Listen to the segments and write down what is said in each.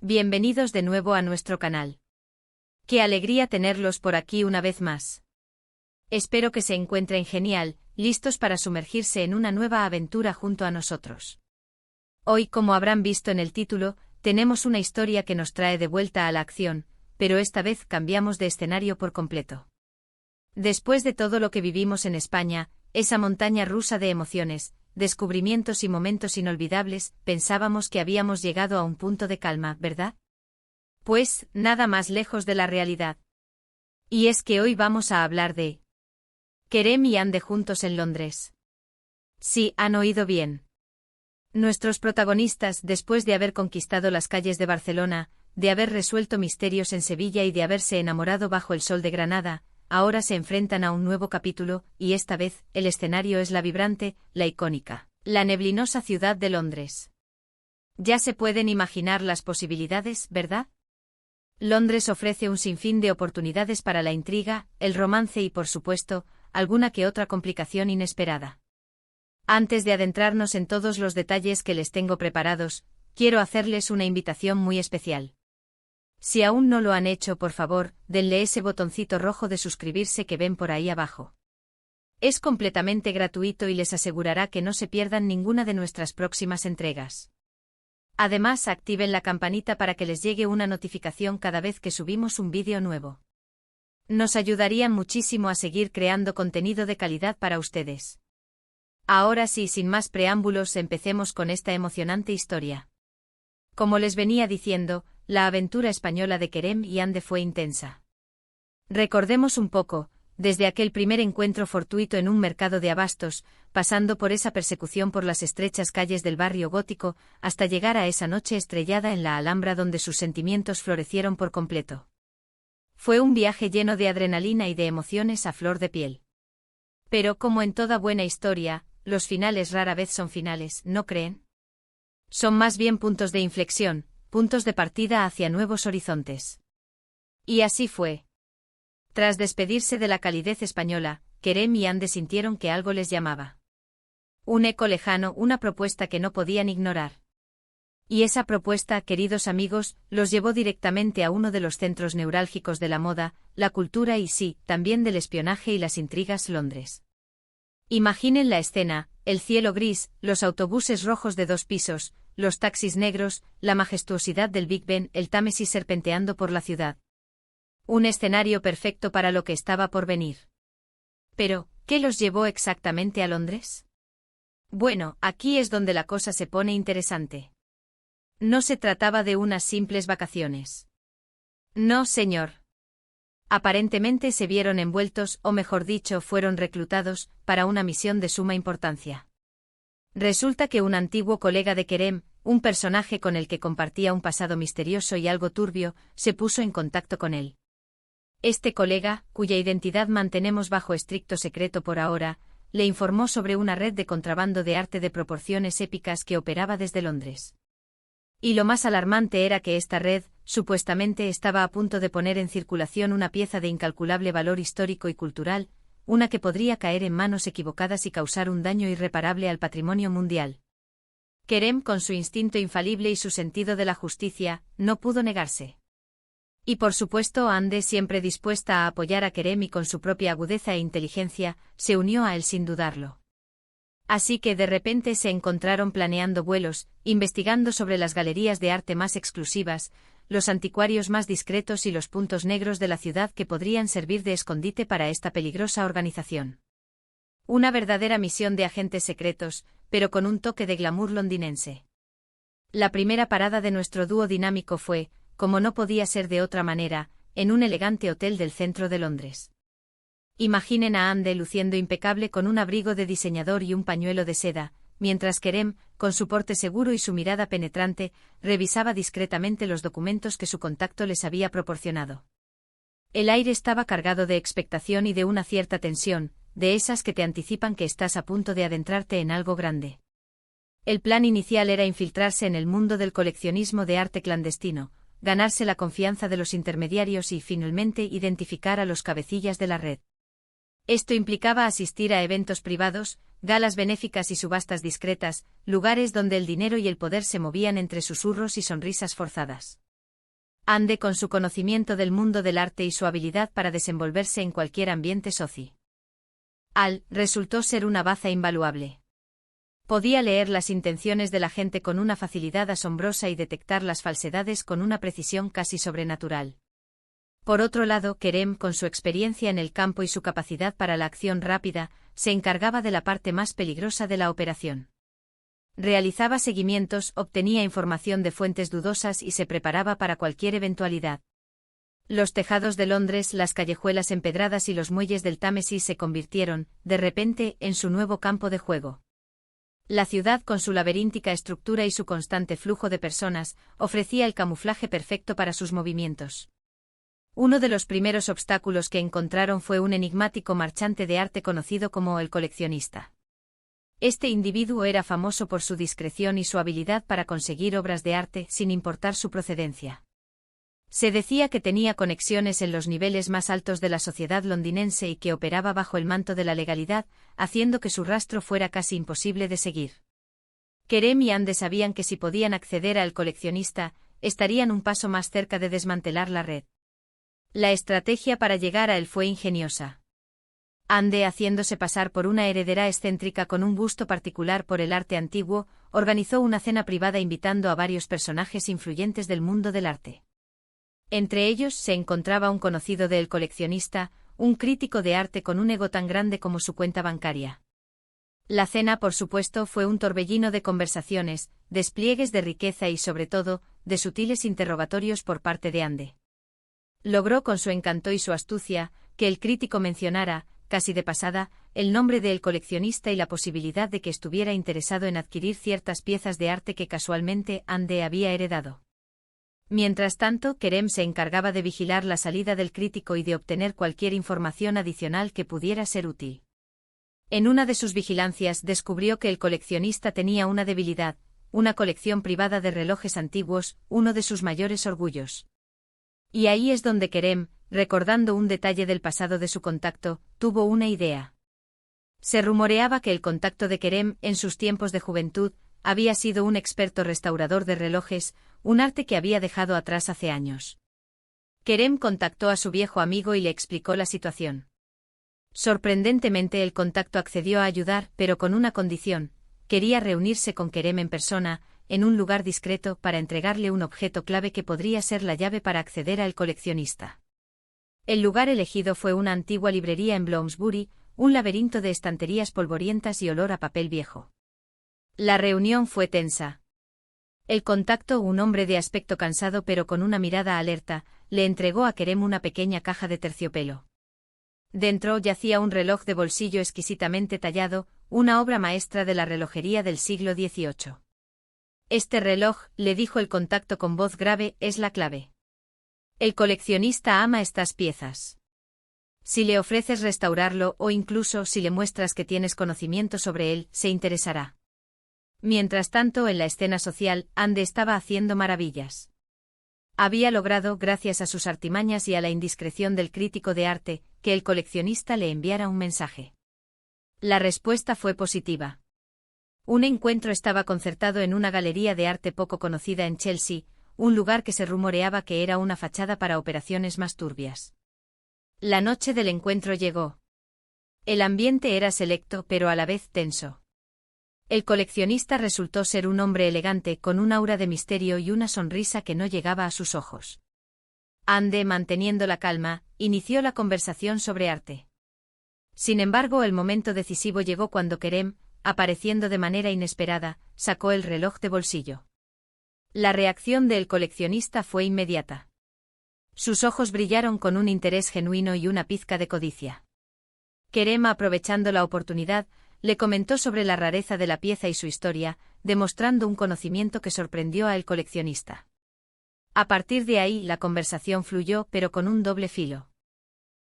Bienvenidos de nuevo a nuestro canal. Qué alegría tenerlos por aquí una vez más. Espero que se encuentren genial, listos para sumergirse en una nueva aventura junto a nosotros. Hoy, como habrán visto en el título, tenemos una historia que nos trae de vuelta a la acción, pero esta vez cambiamos de escenario por completo. Después de todo lo que vivimos en España, esa montaña rusa de emociones, descubrimientos y momentos inolvidables, pensábamos que habíamos llegado a un punto de calma, ¿verdad? Pues, nada más lejos de la realidad. Y es que hoy vamos a hablar de Kerem y Ande juntos en Londres. Sí, han oído bien. Nuestros protagonistas, después de haber conquistado las calles de Barcelona, de haber resuelto misterios en Sevilla y de haberse enamorado bajo el sol de Granada, ahora se enfrentan a un nuevo capítulo, y esta vez, el escenario es la vibrante, la icónica, la neblinosa ciudad de Londres. Ya se pueden imaginar las posibilidades, ¿verdad? Londres ofrece un sinfín de oportunidades para la intriga, el romance y, por supuesto, alguna que otra complicación inesperada. Antes de adentrarnos en todos los detalles que les tengo preparados, quiero hacerles una invitación muy especial. Si aún no lo han hecho, por favor, denle ese botoncito rojo de suscribirse que ven por ahí abajo. Es completamente gratuito y les asegurará que no se pierdan ninguna de nuestras próximas entregas. Además, activen la campanita para que les llegue una notificación cada vez que subimos un vídeo nuevo. Nos ayudarían muchísimo a seguir creando contenido de calidad para ustedes. Ahora sí, sin más preámbulos, empecemos con esta emocionante historia. Como les venía diciendo, la aventura española de Kerem y Ande fue intensa. Recordemos un poco, desde aquel primer encuentro fortuito en un mercado de abastos, pasando por esa persecución por las estrechas calles del barrio gótico, hasta llegar a esa noche estrellada en la Alhambra donde sus sentimientos florecieron por completo. Fue un viaje lleno de adrenalina y de emociones a flor de piel. Pero como en toda buena historia, los finales rara vez son finales, ¿no creen? Son más bien puntos de inflexión, puntos de partida hacia nuevos horizontes. Y así fue. Tras despedirse de la calidez española, Kerem y Ande sintieron que algo les llamaba. Un eco lejano, una propuesta que no podían ignorar. Y esa propuesta, queridos amigos, los llevó directamente a uno de los centros neurálgicos de la moda, la cultura y sí, también del espionaje y las intrigas, Londres. Imaginen la escena, el cielo gris, los autobuses rojos de 2 pisos, los taxis negros, la majestuosidad del Big Ben, el Támesis serpenteando por la ciudad. Un escenario perfecto para lo que estaba por venir. Pero, ¿qué los llevó exactamente a Londres? Bueno, aquí es donde la cosa se pone interesante. No se trataba de unas simples vacaciones. No, señor. Aparentemente se vieron envueltos, o mejor dicho, fueron reclutados, para una misión de suma importancia. Resulta que un antiguo colega de Kerem, un personaje con el que compartía un pasado misterioso y algo turbio, se puso en contacto con él. Este colega, cuya identidad mantenemos bajo estricto secreto por ahora, le informó sobre una red de contrabando de arte de proporciones épicas que operaba desde Londres. Y lo más alarmante era que esta red, supuestamente, estaba a punto de poner en circulación una pieza de incalculable valor histórico y cultural, una que podría caer en manos equivocadas y causar un daño irreparable al patrimonio mundial. Kerem, con su instinto infalible y su sentido de la justicia, no pudo negarse. Y por supuesto Ande, siempre dispuesta a apoyar a Kerem y con su propia agudeza e inteligencia, se unió a él sin dudarlo. Así que de repente se encontraron planeando vuelos, investigando sobre las galerías de arte más exclusivas, los anticuarios más discretos y los puntos negros de la ciudad que podrían servir de escondite para esta peligrosa organización. Una verdadera misión de agentes secretos, pero con un toque de glamour londinense. La primera parada de nuestro dúo dinámico fue, como no podía ser de otra manera, en un elegante hotel del centro de Londres. Imaginen a Ande luciendo impecable con un abrigo de diseñador y un pañuelo de seda, mientras Kerem, con su porte seguro y su mirada penetrante, revisaba discretamente los documentos que su contacto les había proporcionado. El aire estaba cargado de expectación y de una cierta tensión, de esas que te anticipan que estás a punto de adentrarte en algo grande. El plan inicial era infiltrarse en el mundo del coleccionismo de arte clandestino, ganarse la confianza de los intermediarios y, finalmente, identificar a los cabecillas de la red. Esto implicaba asistir a eventos privados, galas benéficas y subastas discretas, lugares donde el dinero y el poder se movían entre susurros y sonrisas forzadas. Ande, con su conocimiento del mundo del arte y su habilidad para desenvolverse en cualquier ambiente social, resultó ser una baza invaluable. Podía leer las intenciones de la gente con una facilidad asombrosa y detectar las falsedades con una precisión casi sobrenatural. Por otro lado, Kerem, con su experiencia en el campo y su capacidad para la acción rápida, se encargaba de la parte más peligrosa de la operación. Realizaba seguimientos, obtenía información de fuentes dudosas y se preparaba para cualquier eventualidad. Los tejados de Londres, las callejuelas empedradas y los muelles del Támesis se convirtieron, de repente, en su nuevo campo de juego. La ciudad, con su laberíntica estructura y su constante flujo de personas, ofrecía el camuflaje perfecto para sus movimientos. Uno de los primeros obstáculos que encontraron fue un enigmático marchante de arte conocido como el coleccionista. Este individuo era famoso por su discreción y su habilidad para conseguir obras de arte sin importar su procedencia. Se decía que tenía conexiones en los niveles más altos de la sociedad londinense y que operaba bajo el manto de la legalidad, haciendo que su rastro fuera casi imposible de seguir. Kerem y Ande sabían que si podían acceder al coleccionista, estarían un paso más cerca de desmantelar la red. La estrategia para llegar a él fue ingeniosa. Ande, haciéndose pasar por una heredera excéntrica con un gusto particular por el arte antiguo, organizó una cena privada invitando a varios personajes influyentes del mundo del arte. Entre ellos se encontraba un conocido del coleccionista, un crítico de arte con un ego tan grande como su cuenta bancaria. La cena, por supuesto, fue un torbellino de conversaciones, despliegues de riqueza y, sobre todo, de sutiles interrogatorios por parte de Ande. Logró con su encanto y su astucia, que el crítico mencionara, casi de pasada, el nombre del coleccionista y la posibilidad de que estuviera interesado en adquirir ciertas piezas de arte que casualmente Ande había heredado. Mientras tanto, Kerem se encargaba de vigilar la salida del crítico y de obtener cualquier información adicional que pudiera ser útil. En una de sus vigilancias descubrió que el coleccionista tenía una debilidad, una colección privada de relojes antiguos, uno de sus mayores orgullos. Y ahí es donde Kerem, recordando un detalle del pasado de su contacto, tuvo una idea. Se rumoreaba que el contacto de Kerem, en sus tiempos de juventud, había sido un experto restaurador de relojes, un arte que había dejado atrás hace años. Kerem contactó a su viejo amigo y le explicó la situación. Sorprendentemente, el contacto accedió a ayudar, pero con una condición: quería reunirse con Kerem en persona, en un lugar discreto, para entregarle un objeto clave que podría ser la llave para acceder al coleccionista. El lugar elegido fue una antigua librería en Bloomsbury, un laberinto de estanterías polvorientas y olor a papel viejo. La reunión fue tensa. El contacto, un hombre de aspecto cansado pero con una mirada alerta, le entregó a Kerem una pequeña caja de terciopelo. Dentro yacía un reloj de bolsillo exquisitamente tallado, una obra maestra de la relojería del siglo XVIII. Este reloj, le dijo el contacto con voz grave, es la clave. El coleccionista ama estas piezas. Si le ofreces restaurarlo o incluso si le muestras que tienes conocimiento sobre él, se interesará. Mientras tanto, en la escena social, Ande estaba haciendo maravillas. Había logrado, gracias a sus artimañas y a la indiscreción del crítico de arte, que el coleccionista le enviara un mensaje. La respuesta fue positiva. Un encuentro estaba concertado en una galería de arte poco conocida en Chelsea, un lugar que se rumoreaba que era una fachada para operaciones más turbias. La noche del encuentro llegó. El ambiente era selecto pero a la vez tenso. El coleccionista resultó ser un hombre elegante con un aura de misterio y una sonrisa que no llegaba a sus ojos. Ande, manteniendo la calma, inició la conversación sobre arte. Sin embargo, el momento decisivo llegó cuando Kerem, apareciendo de manera inesperada, sacó el reloj de bolsillo. La reacción del coleccionista fue inmediata. Sus ojos brillaron con un interés genuino y una pizca de codicia. Kerem, aprovechando la oportunidad, le comentó sobre la rareza de la pieza y su historia, demostrando un conocimiento que sorprendió al coleccionista. A partir de ahí la conversación fluyó, pero con un doble filo.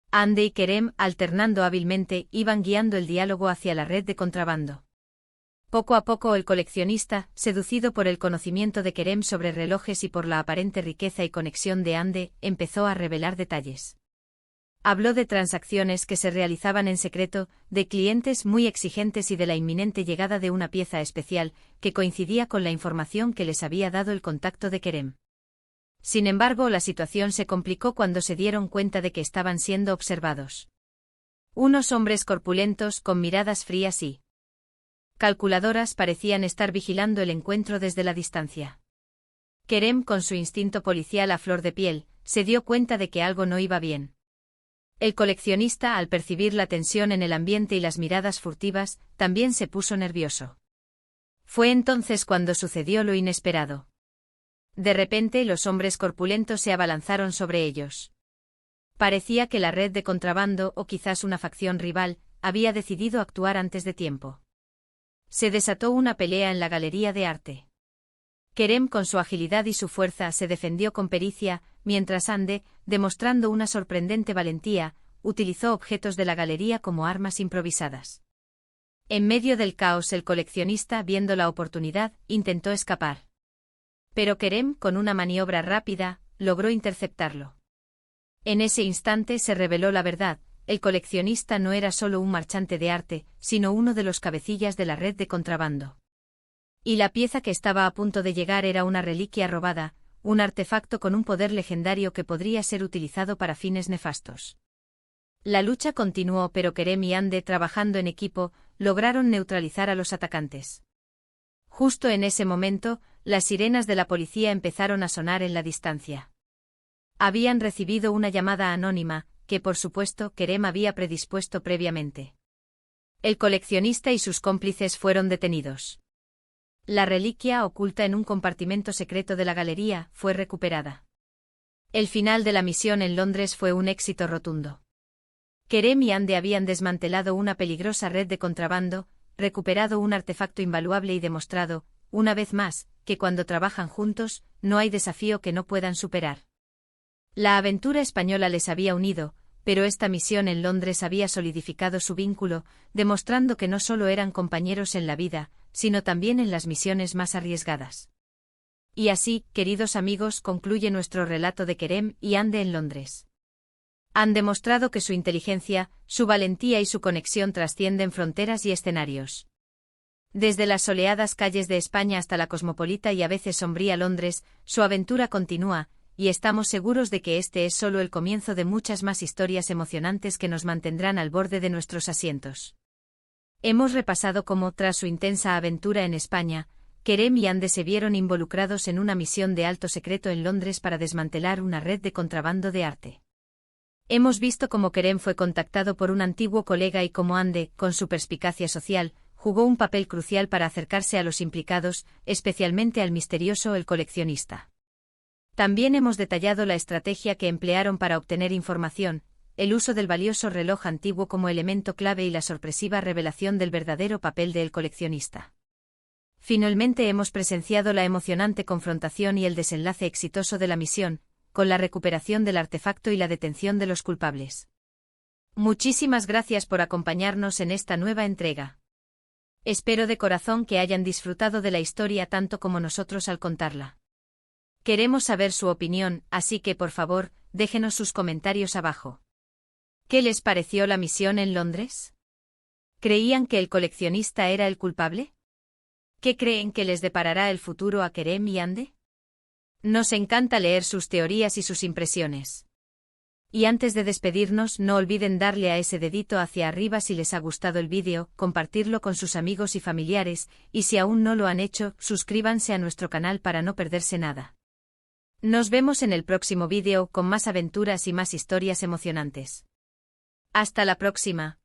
Ande y Kerem, alternando hábilmente, iban guiando el diálogo hacia la red de contrabando. Poco a poco el coleccionista, seducido por el conocimiento de Kerem sobre relojes y por la aparente riqueza y conexión de Ande, empezó a revelar detalles. Habló de transacciones que se realizaban en secreto, de clientes muy exigentes y de la inminente llegada de una pieza especial, que coincidía con la información que les había dado el contacto de Kerem. Sin embargo, la situación se complicó cuando se dieron cuenta de que estaban siendo observados. Unos hombres corpulentos con miradas frías y calculadoras parecían estar vigilando el encuentro desde la distancia. Kerem, con su instinto policial a flor de piel, se dio cuenta de que algo no iba bien. El coleccionista, al percibir la tensión en el ambiente y las miradas furtivas, también se puso nervioso. Fue entonces cuando sucedió lo inesperado. De repente, los hombres corpulentos se abalanzaron sobre ellos. Parecía que la red de contrabando, o quizás una facción rival, había decidido actuar antes de tiempo. Se desató una pelea en la galería de arte. Kerem, con su agilidad y su fuerza, se defendió con pericia, mientras Ande, demostrando una sorprendente valentía, utilizó objetos de la galería como armas improvisadas. En medio del caos, el coleccionista, viendo la oportunidad, intentó escapar. Pero Kerem, con una maniobra rápida, logró interceptarlo. En ese instante se reveló la verdad: el coleccionista no era solo un marchante de arte, sino uno de los cabecillas de la red de contrabando. Y la pieza que estaba a punto de llegar era una reliquia robada, un artefacto con un poder legendario que podría ser utilizado para fines nefastos. La lucha continuó, pero Kerem y Ande, trabajando en equipo, lograron neutralizar a los atacantes. Justo en ese momento, las sirenas de la policía empezaron a sonar en la distancia. Habían recibido una llamada anónima, que por supuesto Kerem había predispuesto previamente. El coleccionista y sus cómplices fueron detenidos. La reliquia, oculta en un compartimento secreto de la galería, fue recuperada. El final de la misión en Londres fue un éxito rotundo. Kerem y Ande habían desmantelado una peligrosa red de contrabando, recuperado un artefacto invaluable y demostrado, una vez más, que cuando trabajan juntos, no hay desafío que no puedan superar. La aventura española les había unido, pero esta misión en Londres había solidificado su vínculo, demostrando que no solo eran compañeros en la vida, sino también en las misiones más arriesgadas. Y así, queridos amigos, concluye nuestro relato de Kerem y Ande en Londres. Han demostrado que su inteligencia, su valentía y su conexión trascienden fronteras y escenarios. Desde las soleadas calles de España hasta la cosmopolita y a veces sombría Londres, su aventura continúa, y estamos seguros de que este es solo el comienzo de muchas más historias emocionantes que nos mantendrán al borde de nuestros asientos. Hemos repasado cómo, tras su intensa aventura en España, Kerem y Ande se vieron involucrados en una misión de alto secreto en Londres para desmantelar una red de contrabando de arte. Hemos visto cómo Kerem fue contactado por un antiguo colega y cómo Ande, con su perspicacia social, jugó un papel crucial para acercarse a los implicados, especialmente al misterioso el coleccionista. También hemos detallado la estrategia que emplearon para obtener información, el uso del valioso reloj antiguo como elemento clave y la sorpresiva revelación del verdadero papel del coleccionista. Finalmente hemos presenciado la emocionante confrontación y el desenlace exitoso de la misión, con la recuperación del artefacto y la detención de los culpables. Muchísimas gracias por acompañarnos en esta nueva entrega. Espero de corazón que hayan disfrutado de la historia tanto como nosotros al contarla. Queremos saber su opinión, así que por favor, déjenos sus comentarios abajo. ¿Qué les pareció la misión en Londres? ¿Creían que el coleccionista era el culpable? ¿Qué creen que les deparará el futuro a Kerem y Ande? Nos encanta leer sus teorías y sus impresiones. Y antes de despedirnos, no olviden darle a ese dedito hacia arriba si les ha gustado el vídeo, compartirlo con sus amigos y familiares, y si aún no lo han hecho, suscríbanse a nuestro canal para no perderse nada. Nos vemos en el próximo vídeo con más aventuras y más historias emocionantes. Hasta la próxima.